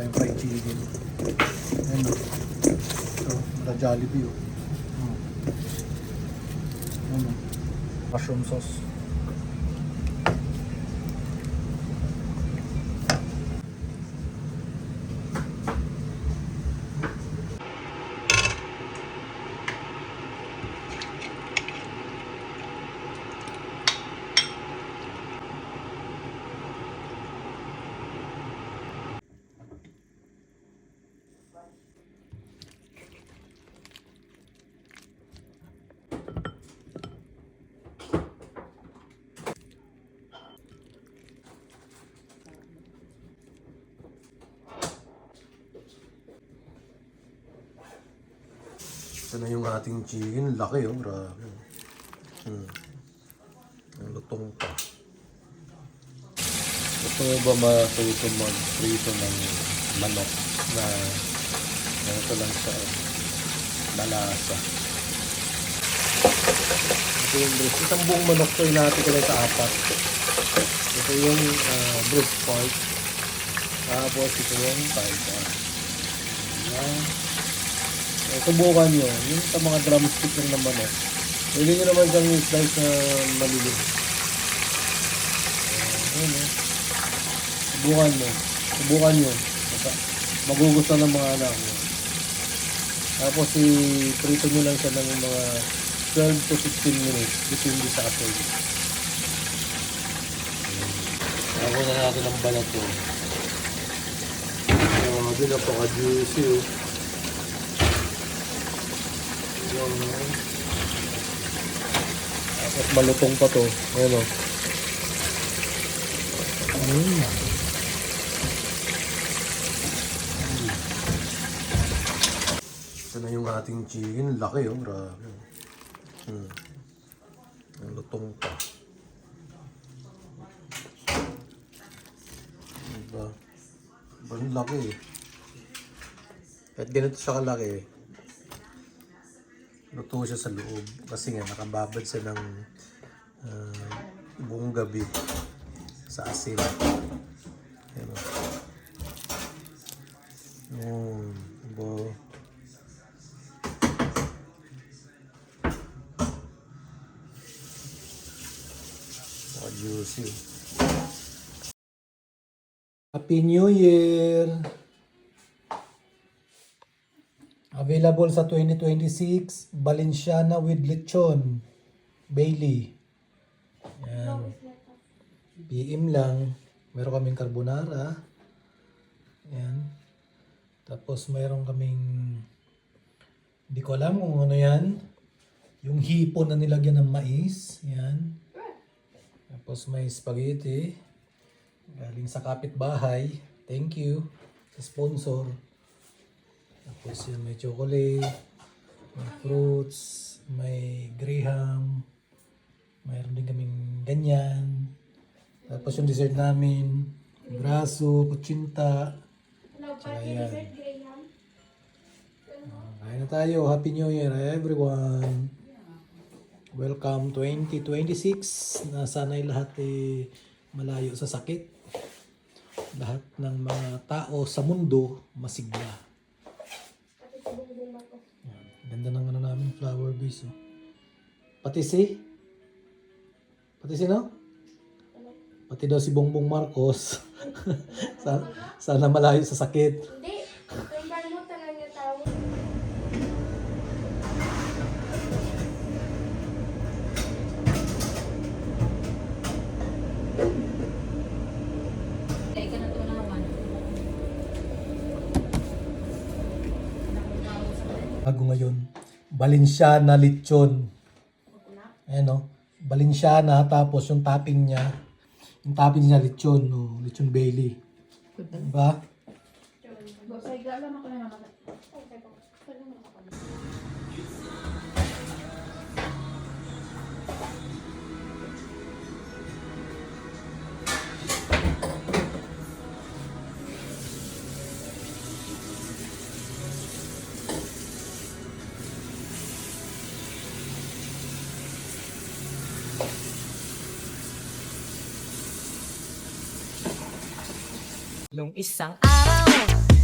tayong fried chicken. Ayan o. Ito, mula Jollibee o. Ayan o. Mushroom sauce. Ito na yung ating chicken. Laki oh, grabe. Ang lutong pa. Gusto mo ba matuto mag-prito ng manok na ito lang sa malasa? Ito yung breast. Isang buong manok to, hinati ko lang sa 4. Ito yung breast part. Tapos ito yung thigh. Ayan. Subukan nyo, yung sa mga drumstick lang ng manok. Pwede nyo naman siyang slice na maliliit. Subukan nyo. Magugustuhan ng mga anak nyo. Tapos prito nyo lang siya ng mga 12 to 15 minutes. Depende sa apoy. Ako na natin ang balat ko. Hindi na paka-juicy oh. Tapos malutong pa to. Ayan o. Ito na yung ating chicken. Laki oh. Grabe. Ang lutong pa. Diba? Ang laki eh. Kahit ganito siya kalaki eh. Luto siya sa loob kasi nga nakababad siya ng buong gabi sa asin. Ayan o. Bo. Juicy. Happy New Year! Available sa 2026, Balenciana with lechon, Bailey. Ayan. PM lang. Meron kaming carbonara. Ayan. Tapos meron kaming, hindi ko alam kung ano yan. Yung hipon na nilagyan ng mais. Ayan. Tapos may spaghetti. Galing sa kapitbahay. Thank you. Sponsor. Tapos yan, may chocolate, may fruits, may graham, mayroon din kaming ganyan. Tapos yung dessert namin, braso, kutsinta. Tsaka yan. Kain na tayo. Happy New Year everyone. Welcome 2026. Na sana'y lahat malayo sa sakit. Lahat ng mga tao sa mundo masigla. Ganda ng ano namin, flower base. Oh. Pati no? Pati daw si Bongbong Marcos. sana malayo sa sakit. Hindi. Tumban mo talaga niya tao. Kaya ka na tunawan. Bago ngayon, Balenciana lechon. Ayan o. Balenciana, tapos yung topping niya lechon. No? Lechon Bailey. Diba? Nung isang araw